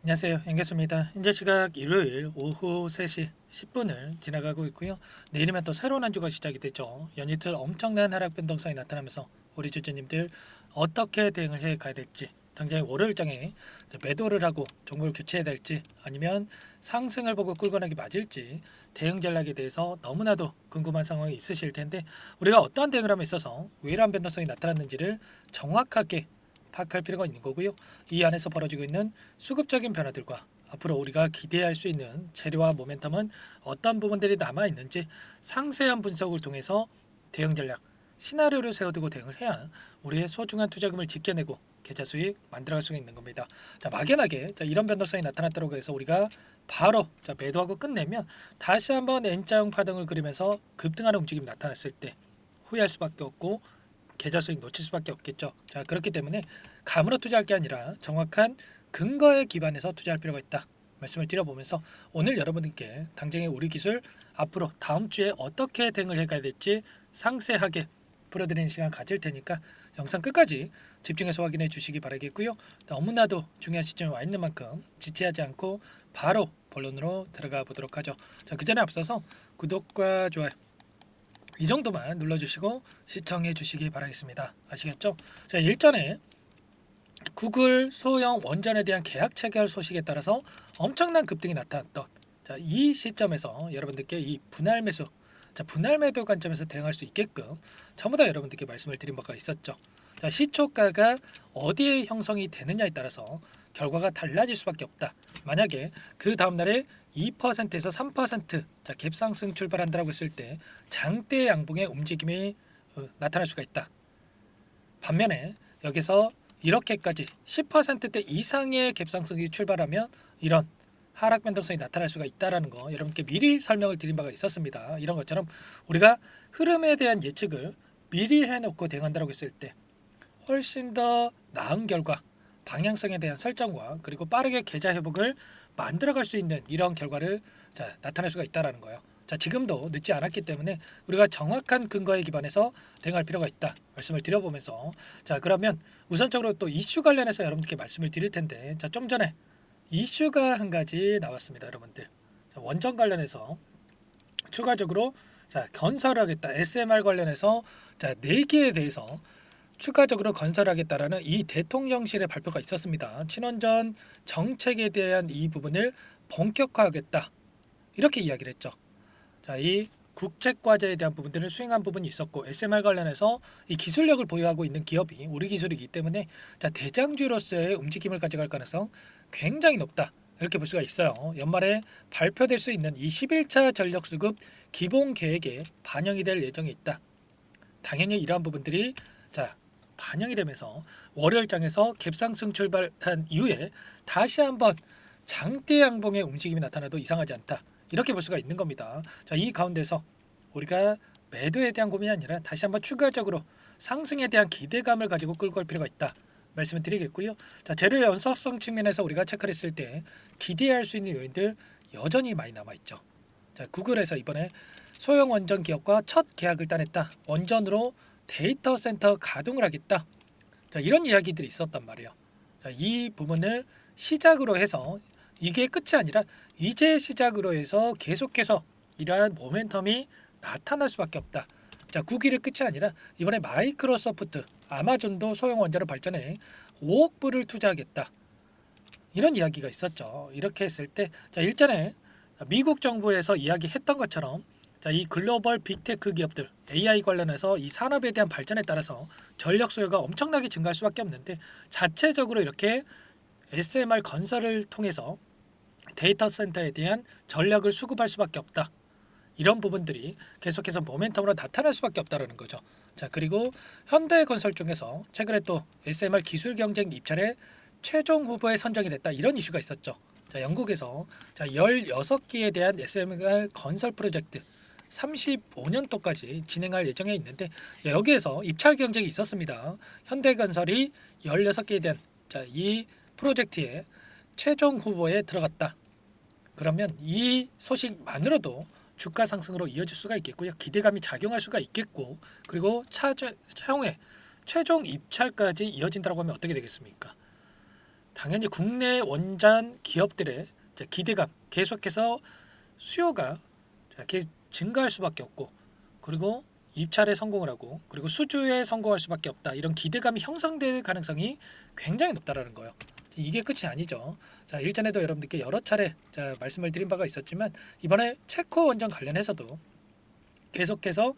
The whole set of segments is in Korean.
안녕하세요. 연결수입니다. 현재 시각 일요일 오후 3시 10분을 지나가고 있고요. 내일이면 또 새로운 한 주가 시작이 되죠. 연이틀 엄청난 하락 변동성이 나타나면서 우리 주주님들 어떻게 대응을 해 가야 될지, 당장 월요일장에 매도를 하고 종목을 교체해야 될지, 아니면 상승을 보고 끌고 나기 맞을지 대응 전략에 대해서 너무나도 궁금한 상황이 있으실 텐데, 우리가 어떠한 대응을 함에 있어서 왜 이러한 변동성이 나타났는지를 정확하게 파악할 필요가 있는 거고요. 이 안에서 벌어지고 있는 수급적인 변화들과 앞으로 우리가 기대할 수 있는 재료와 모멘텀은 어떤 부분들이 남아 있는지 상세한 분석을 통해서 대응 전략, 시나리오를 세워두고 대응을 해야 우리의 소중한 투자금을 지켜내고 계좌 수익 만들어갈 수가 있는 겁니다. 자, 막연하게 이런 변동성이 나타났다고 해서 우리가 바로 매도하고 끝내면 다시 한번 N자형 파동을 그리면서 급등하는 움직임이 나타났을 때 후회할 수밖에 없고 계좌 수익 놓칠 수밖에 없겠죠. 자, 그렇기 때문에 감으로 투자할 게 아니라 정확한 근거에 기반해서 투자할 필요가 있다. 말씀을 드려보면서 오늘 여러분들께 당장의 우리 기술 앞으로 다음 주에 어떻게 대응을 해가야 될지 상세하게 풀어드리는 시간 가질 테니까 영상 끝까지 집중해서 확인해 주시기 바라겠고요. 너무나도 중요한 시점에 와 있는 만큼 지체하지 않고 바로 본론으로 들어가 보도록 하죠. 자, 그 전에 앞서서 구독과 좋아요 이 정도만 눌러주시고 시청해 주시기 바라겠습니다. 아시겠죠? 자, 일전에 구글 소형 원전에 대한 계약 체결 소식에 따라서 엄청난 급등이 나타났던 이 시점에서 여러분들께 이 분할 매수, 분할 매도 관점에서 대응할 수 있게끔 전부 다 여러분들께 말씀을 드린 바가 있었죠. 자, 시초가가 어디에 형성이 되느냐에 따라서 결과가 달라질 수밖에 없다. 만약에 그 다음 날에 2%에서 3% 갭상승 출발한다고 했을 때 장대 양봉의 움직임이 나타날 수가 있다. 반면에 여기서 이렇게까지 10%대 이상의 갭상승이 출발하면 이런 하락 변동성이 나타날 수가 있다라는 거 여러분께 미리 설명을 드린 바가 있었습니다. 이런 것처럼 우리가 흐름에 대한 예측을 미리 해놓고 대응한다고 했을 때 훨씬 더 나은 결과, 방향성에 대한 설정과 그리고 빠르게 계좌 회복을 만들어갈 수 있는 이런 결과를 나타낼 수가 있다라는 거예요. 자, 지금도 늦지 않았기 때문에 우리가 정확한 근거에 기반해서 대응할 필요가 있다 말씀을 드려보면서, 자, 그러면 우선적으로 또 이슈 관련해서 여러분들께 말씀을 드릴 텐데, 자, 좀 전에 이슈가 한 가지 나왔습니다, 여러분들. 자, 원전 관련해서 추가적으로 건설하겠다, SMR 관련해서 4개에 대해서 추가적으로 건설하겠다라는 이 대통령실의 발표가 있었습니다. 친원전 정책에 대한 이 부분을 본격화하겠다, 이렇게 이야기를 했죠. 자, 이 국책 과제에 대한 부분들을 수행한 부분이 있었고, SMR 관련해서 이 기술력을 보유하고 있는 기업이 우리 기술이기 때문에 대장주로서의 움직임을 가져갈 가능성 굉장히 높다, 이렇게 볼 수가 있어요. 연말에 발표될 수 있는 이 11차 전력 수급 기본 계획에 반영이 될 예정에 있다. 당연히 이러한 부분들이 반영이 되면서 월요일장에서 갭상승 출발한 이후에 다시 한번 장대 양봉의 움직임이 나타나도 이상하지 않다, 이렇게 볼 수가 있는 겁니다. 자, 이 가운데서 우리가 매도에 대한 고민이 아니라 다시 한번 추가적으로 상승에 대한 기대감을 가지고 끌고 갈 필요가 있다 말씀을 드리겠고요. 자, 재료 연속성 측면에서 우리가 체크를 했을 때 기대할 수 있는 요인들 여전히 많이 남아 있죠. 자, 구글에서 이번에 소형 원전 기업과 첫 계약을 따냈다. 원전으로 데이터 센터 가동을 하겠다. 자, 이런 이야기들이 있었단 말이에요. 자, 이 부분을 시작으로 해서 이게 끝이 아니라 이제 시작으로 해서 계속해서 이러한 모멘텀이 나타날 수밖에 없다. 자, 구글이 끝이 아니라 이번에 마이크로소프트, 아마존도 소형 원전을 발전해 5억 불을 투자하겠다, 이런 이야기가 있었죠. 이렇게 했을 때 일전에 미국 정부에서 이야기했던 것처럼 이 글로벌 빅테크 기업들 AI 관련해서 이 산업에 대한 발전에 따라서 전력 소요가 엄청나게 증가할 수밖에 없는데, 자체적으로 이렇게 SMR 건설을 통해서 데이터 센터에 대한 전력을 수급할 수밖에 없다. 이런 부분들이 계속해서 모멘텀으로 나타날 수밖에 없다라는 거죠. 자, 그리고 현대건설 쪽에서 최근에 또 SMR 기술 경쟁 입찰에 최종 후보에 선정이 됐다, 이런 이슈가 있었죠. 자, 영국에서 16개에 대한 SMR 건설 프로젝트 35년도까지 진행할 예정에 있는데, 여기에서 입찰 경쟁이 있었습니다. 현대건설이 16개에 대한 이 프로젝트에 최종 후보에 들어갔다. 그러면 이 소식만으로도 주가 상승으로 이어질 수가 있겠고요. 기대감이 작용할 수가 있겠고, 그리고 차후에 최종 입찰까지 이어진다고 하면 어떻게 되겠습니까? 당연히 국내 원전 기업들의 기대감 계속해서 수요가 증가할 수밖에 없고, 그리고 입찰에 성공을 하고, 그리고 수주에 성공할 수밖에 없다. 이런 기대감이 형성될 가능성이 굉장히 높다라는 거예요. 이게 끝이 아니죠. 자, 일전에도 여러분들께 여러 차례 말씀을 드린 바가 있었지만, 이번에 체코 원전 관련해서도 계속해서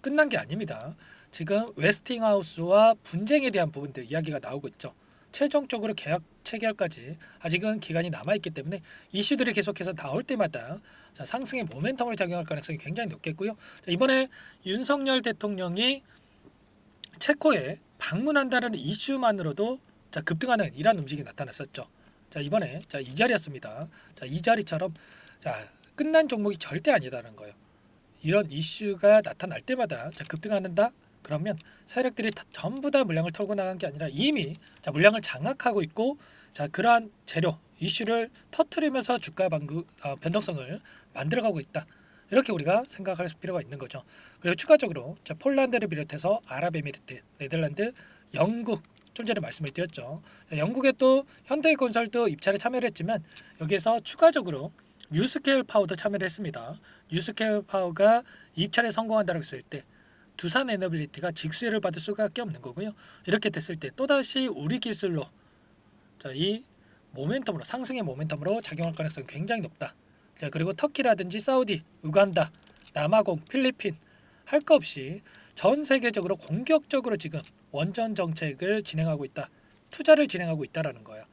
끝난 게 아닙니다. 지금 웨스팅하우스와 분쟁에 대한 부분들 이야기가 나오고 있죠. 최종적으로 계약 체결까지 아직은 기간이 남아 있기 때문에 이슈들이 계속해서 나올 때마다 상승의 모멘텀을 작용할 가능성이 굉장히 높겠고요. 이번에 윤석열 대통령이 체코에 방문한다는 이슈만으로도 급등하는 이런 움직임이 나타났었죠. 이번에 이 자리였습니다. 이 자리처럼 끝난 종목이 절대 아니다는 거예요. 이런 이슈가 나타날 때마다 급등한다. 그러면 세력들이 전부 다 물량을 털고 나간 게 아니라 이미 물량을 장악하고 있고, 그러한 재료 이슈를 터트리면서 주가 변동성을 만들어가고 있다. 이렇게 우리가 생각할 필요가 있는 거죠. 그리고 추가적으로 폴란드를 비롯해서 아랍에미리트, 네덜란드, 영국, 좀 전에 말씀을 드렸죠. 영국에 또 현대건설도 입찰에 참여를 했지만 여기에서 추가적으로 뉴스케일 파워도 참여를 했습니다. 뉴스케일 파워가 입찰에 성공한다고 했을 때 두산 에너빌리티가 직수혜를 받을 수밖에 없는 거고요. 이렇게 됐을 때 또다시 우리 기술로 이 모멘텀으로, 상승의 모멘텀으로 작용할 가능성이 굉장히 높다. 그리고 터키라든지 사우디, 우간다, 남아공, 필리핀 할 거 없이 전 세계적으로 공격적으로 지금 원전 정책을 진행하고 있다. 투자를 진행하고 있다라는 거예요.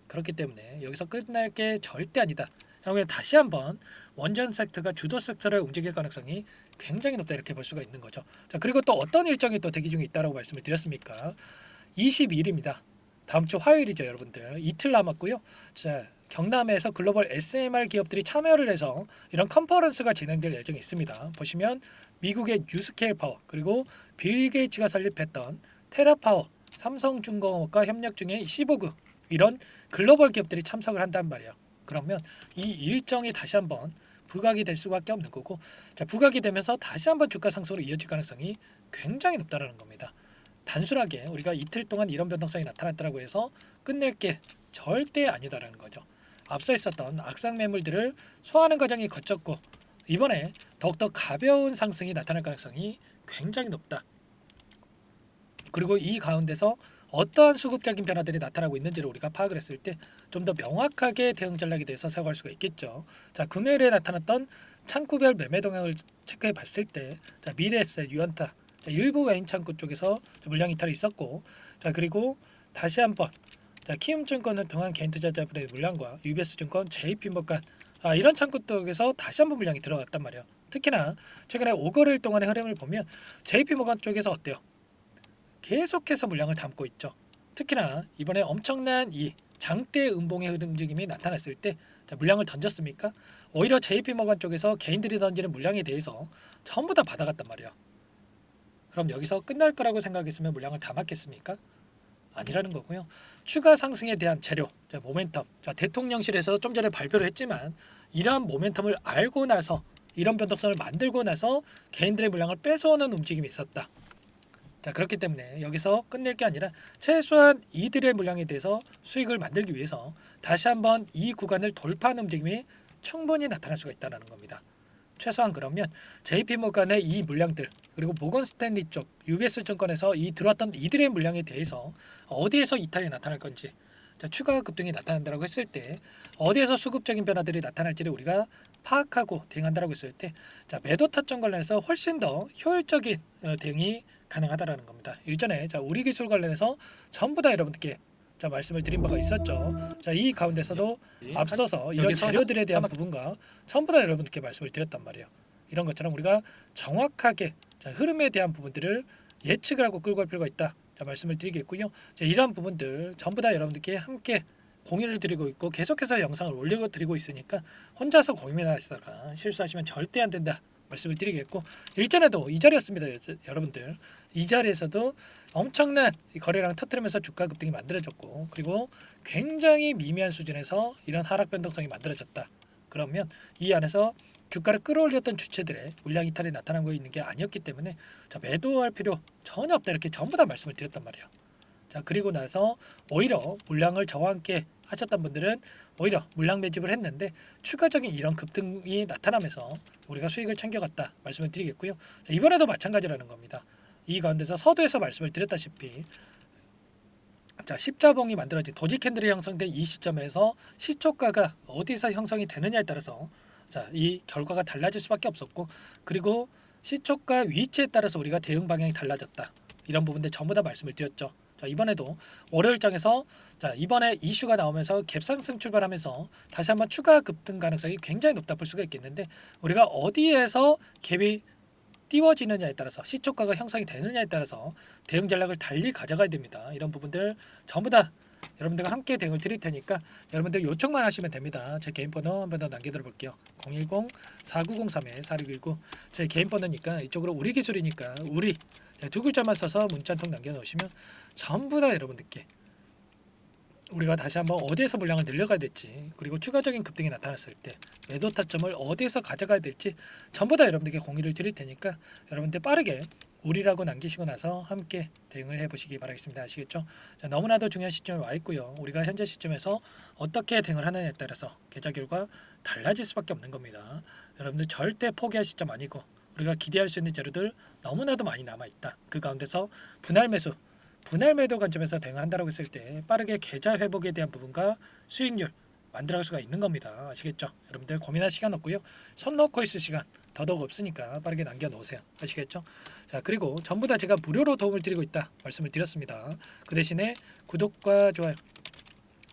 그렇기 때문에 여기서 끝날 게 절대 아니다. 향후에 다시 한번 원전 섹터가 주도 섹터를 움직일 가능성이 굉장히 높다, 이렇게 볼 수가 있는 거죠. 그리고 또 어떤 일정이 또 대기 중에 있다라고 말씀을 드렸습니까? 22일입니다. 다음 주 화요일이죠, 여러분들. 이틀 남았고요. 경남에서 글로벌 SMR 기업들이 참여를 해서 이런 컨퍼런스가 진행될 예정이 있습니다. 보시면 미국의 뉴스케일 파워, 그리고 빌 게이츠가 설립했던 테라파워, 삼성중공업과 협력 중에 15급 이런 글로벌 기업들이 참석을 한단 말이에요. 그러면 이 일정이 다시 한번 부각이 될 수밖에 없는 거고, 부각이 되면서 다시 한번 주가 상승으로 이어질 가능성이 굉장히 높다라는 겁니다. 단순하게 우리가 이틀 동안 이런 변동성이 나타났다고 해서 끝낼 게 절대 아니다라는 거죠. 앞서 있었던 악성 매물들을 소화하는 과정이 거쳤고, 이번에 더욱더 가벼운 상승이 나타날 가능성이 굉장히 높다. 그리고 이 가운데서 어떠한 수급적인 변화들이 나타나고 있는지를 우리가 파악을 했을 때 좀 더 명확하게 대응 전략에 대해서 사고할 수가 있겠죠. 금요일에 나타났던 창구별 매매 동향을 체크해 봤을 때 미래에셋, 유안타, 일부 외인 창구 쪽에서 물량 이탈이 있었고, 그리고 다시 한번 키움증권을 통한 개인 투자자분의 물량과 UBS증권, JP모간 이런 창구 쪽에서 다시 한번 물량이 들어갔단 말이에요. 특히나 최근에 5거래일 동안의 흐름을 보면 JP모간 쪽에서 어때요? 계속해서 물량을 담고 있죠. 특히나 이번에 엄청난 이 장대 음봉의 움직임이 나타났을 때 물량을 던졌습니까? 오히려 JP모간 쪽에서 개인들이 던지는 물량에 대해서 전부 다 받아갔단 말이에요. 그럼 여기서 끝날 거라고 생각했으면 물량을 담았겠습니까? 아니라는 거고요. 추가 상승에 대한 재료, 모멘텀. 대통령실에서 좀 전에 발표를 했지만 이러한 모멘텀을 알고 나서, 이런 변동성을 만들고 나서 개인들의 물량을 뺏어오는 움직임이 있었다. 그렇기 때문에 여기서 끝낼 게 아니라 최소한 이들의 물량에 대해서 수익을 만들기 위해서 다시 한번 이 구간을 돌파하는 움직임이 충분히 나타날 수가 있다는 겁니다. 최소한 그러면 JP모간의 이 물량들, 그리고 모건스탠리 쪽 UBS증권에서 이 들어왔던 이들의 물량에 대해서 어디에서 이탈이 나타날 건지, 추가 급등이 나타난다고 했을 때 어디에서 수급적인 변화들이 나타날지를 우리가 파악하고 대응한다고 했을 때 매도 타점 관련해서 훨씬 더 효율적인 대응이 가능하다라는 겁니다. 일전에 우리 기술 관련해서 전부 다 여러분들께 말씀을 드린 바가 있었죠. 이 가운데서도 앞서서 이런 재료들에 대한 부분과 전부 다 여러분들께 말씀을 드렸단 말이에요. 이런 것처럼 우리가 정확하게 흐름에 대한 부분들을 예측을 하고 끌고 갈 필요가 있다. 말씀을 드리겠고요. 이러한 부분들 전부 다 여러분들께 함께 공유를 드리고 있고, 계속해서 영상을 올리고 드리고 있으니까 혼자서 고민하시다가 실수하시면 절대 안 된다 말씀을 드리겠고, 일전에도 이 자리였습니다. 여러분들 이 자리에서도 엄청난 거래량 터뜨리면서 주가 급등이 만들어졌고, 그리고 굉장히 미미한 수준에서 이런 하락 변동성이 만들어졌다. 그러면 이 안에서 주가를 끌어올렸던 주체들의 물량 이탈이 나타나고 있는 게 아니었기 때문에 매도할 필요 전혀 없다, 이렇게 전부 다 말씀을 드렸단 말이에요. 자, 그리고 나서 오히려 물량을 저와 함께 하셨던 분들은 오히려 물량 매집을 했는데 추가적인 이런 급등이 나타나면서 우리가 수익을 챙겨갔다 말씀을 드리겠고요. 자, 이번에도 마찬가지라는 겁니다. 이 가운데서 서두에서 말씀을 드렸다시피 자, 십자봉이 만들어진 도지 캔들이 형성된 이 시점에서 시초가가 어디서 형성이 되느냐에 따라서 자, 이 결과가 달라질 수밖에 없었고, 그리고 시초가 위치에 따라서 우리가 대응 방향이 달라졌다. 이런 부분들 전부 다 말씀을 드렸죠. 자, 이번에도 월요일장에서 자, 이번에 이슈가 나오면서 갭상승 출발하면서 다시 한번 추가 급등 가능성이 굉장히 높다 볼 수가 있겠는데, 우리가 어디에서 갭이 띄워지느냐에 따라서 시초가가 형성이 되느냐에 따라서 대응 전략을 달리 가져가야 됩니다. 이런 부분들 전부 다 여러분들과 함께 대응을 드릴 테니까 여러분들 요청만 하시면 됩니다. 제 개인 번호 한 번 더 남겨드려 볼게요. 010-4903-4619 제 개인 번호니까 이쪽으로 우리 기술이니까 우리 두 글자만 써서 문자 한 통 남겨놓으시면 전부 다 여러분들께 우리가 다시 한번 어디에서 물량을 늘려가야 될지, 그리고 추가적인 급등이 나타났을 때 매도 타점을 어디에서 가져가야 될지 전부 다 여러분들께 공유를 드릴 테니까 여러분들 빠르게 우리라고 남기시고 나서 함께 대응을 해보시기 바라겠습니다. 아시겠죠? 자, 너무나도 중요한 시점에 와 있고요. 우리가 현재 시점에서 어떻게 대응을 하느냐에 따라서 계좌 결과 달라질 수밖에 없는 겁니다. 여러분들 절대 포기할 시점 아니고 우리가 기대할 수 있는 재료들 너무나도 많이 남아 있다. 그 가운데서 분할 매도 관점에서 대응을 한다고 했을 때 빠르게 계좌 회복에 대한 부분과 수익률 만들어갈 수가 있는 겁니다. 아시겠죠? 여러분들 고민할 시간 없고요. 손 놓고 있을 시간 더더욱 없으니까 빠르게 남겨놓으세요. 아시겠죠? 자, 그리고 전부 다 제가 무료로 도움을 드리고 있다 말씀을 드렸습니다. 그 대신에 구독과 좋아요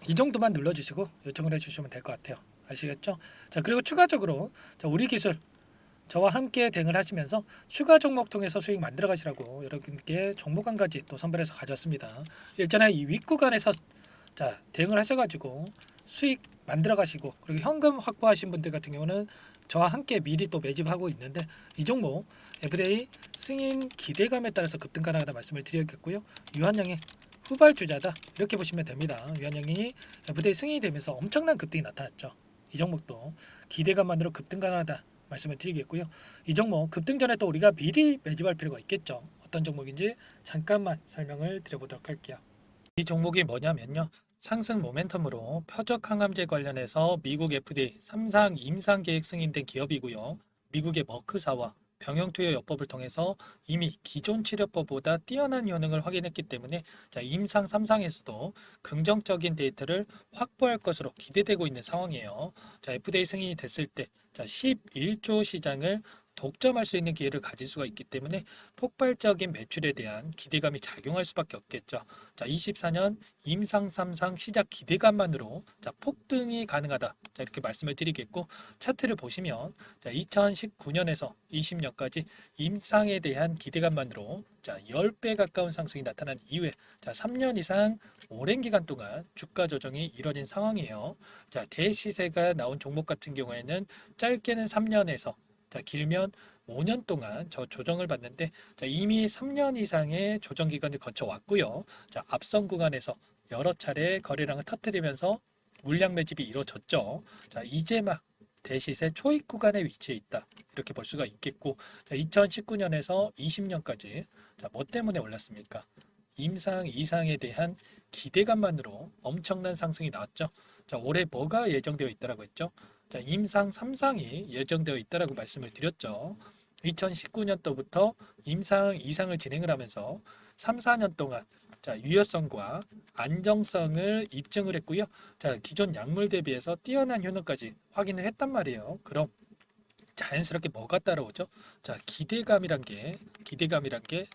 이 정도만 눌러주시고 요청을 해주시면 될 것 같아요. 아시겠죠? 자, 그리고 추가적으로 자, 우리 기술 저와 함께 대응을 하시면서 추가 종목 통해서 수익 만들어 가시라고 여러분께 종목 한 가지 또 선별해서 가졌습니다. 일전에 이 윗구간에서 자, 대응을 하셔가지고 수익 만들어 가시고 그리고 현금 확보하신 분들 같은 경우는 저와 함께 미리 또 매집하고 있는데 이 종목 에브데이 승인 기대감에 따라서 급등 가능하다 말씀을 드렸겠고요. 유한양의 후발주자다 이렇게 보시면 됩니다. 유한양이 에브데이 승인이 되면서 엄청난 급등이 나타났죠. 이 종목도 기대감만으로 급등 가능하다 말씀을 드리겠고요. 이 종목 급등 전에 또 우리가 미리 매집할 필요가 있겠죠. 어떤 종목인지 잠깐만 설명을 드려보도록 할게요. 이 종목이 뭐냐면요. 상승 모멘텀으로 표적 항암제 관련해서 미국 FDA 3상 임상 계획 승인된 기업이고요. 미국의 머크사와 병용투여 요법을 통해서 이미 기존 치료법보다 뛰어난 효능을 확인했기 때문에 자, 임상 3상에서도 긍정적인 데이터를 확보할 것으로 기대되고 있는 상황이에요. 자, FDA 승인이 됐을 때 자, 11조 시장을 독점할 수 있는 기회를 가질 수가 있기 때문에 폭발적인 매출에 대한 기대감이 작용할 수밖에 없겠죠. 자, 24년 임상 3상 시작 기대감만으로 자, 폭등이 가능하다. 자, 이렇게 말씀을 드리겠고 차트를 보시면 자, 2019년에서 20년까지 임상에 대한 기대감만으로 자, 10배 가까운 상승이 나타난 이후에 자, 3년 이상 오랜 기간 동안 주가 조정이 이뤄진 상황이에요. 자, 대시세가 나온 종목 같은 경우에는 짧게는 3년에서 자, 길면 5년 동안 저 조정을 받는데 자, 이미 3년 이상의 조정 기간을 거쳐 왔고요. 자, 앞선 구간에서 여러 차례 거래량을 터뜨리면서 물량 매집이 이루어졌죠. 자, 이제 막 대시세 초입 구간에 위치해 있다. 이렇게 볼 수가 있겠고, 자, 2019년에서 20년까지 자, 뭐 때문에 올랐습니까? 임상 이상에 대한 기대감만으로 엄청난 상승이 나왔죠. 자, 올해 뭐가 예정되어 있다라고 했죠? 자, 임상 3상이 예정되어 있다라고 말씀을 드렸죠. 2019년도부터 임상 2상을 진행을 하면서 3, 4년 동안 자, 유효성과 안정성을 입증을 했고요. 자, 기존 약물 대비해서 뛰어난 효능까지 확인을 했단 말이에요. 그럼 자연스럽게 뭐가 따라오죠? 자, 기대감이란 게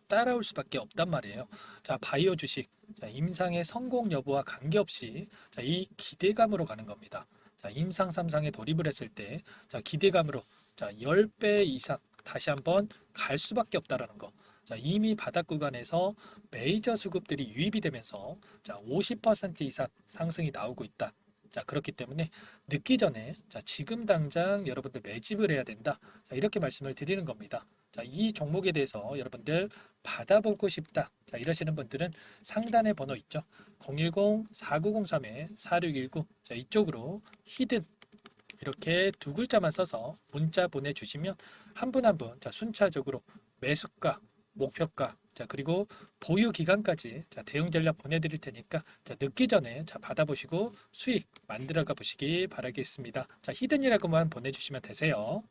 따라올 수밖에 없단 말이에요. 자, 바이오 주식, 자, 임상의 성공 여부와 관계없이 자, 이 기대감으로 가는 겁니다. 자, 임상 3상에 돌입을 했을 때, 자, 기대감으로 자, 10배 이상 다시 한번 갈 수밖에 없다라는 거. 자, 이미 바닥 구간에서 메이저 수급들이 유입이 되면서 자, 50% 이상 상승이 나오고 있다. 자, 그렇기 때문에 늦기 전에 자, 지금 당장 여러분들 매집을 해야 된다. 자, 이렇게 말씀을 드리는 겁니다. 자, 이 종목에 대해서 여러분들 받아보고 싶다. 자, 이러시는 분들은 상단에 번호 있죠. 010-4903-4619. 자, 이쪽으로 히든 이렇게 두 글자만 써서 문자 보내주시면 한 분 한 분 자, 순차적으로 매수가, 목표가 자, 그리고 보유 기간까지 자, 대응 전략 보내드릴 테니까 자, 늦기 전에 자, 받아보시고 수익 만들어가 보시기 바라겠습니다. 자, 히든이라고만 보내주시면 되세요.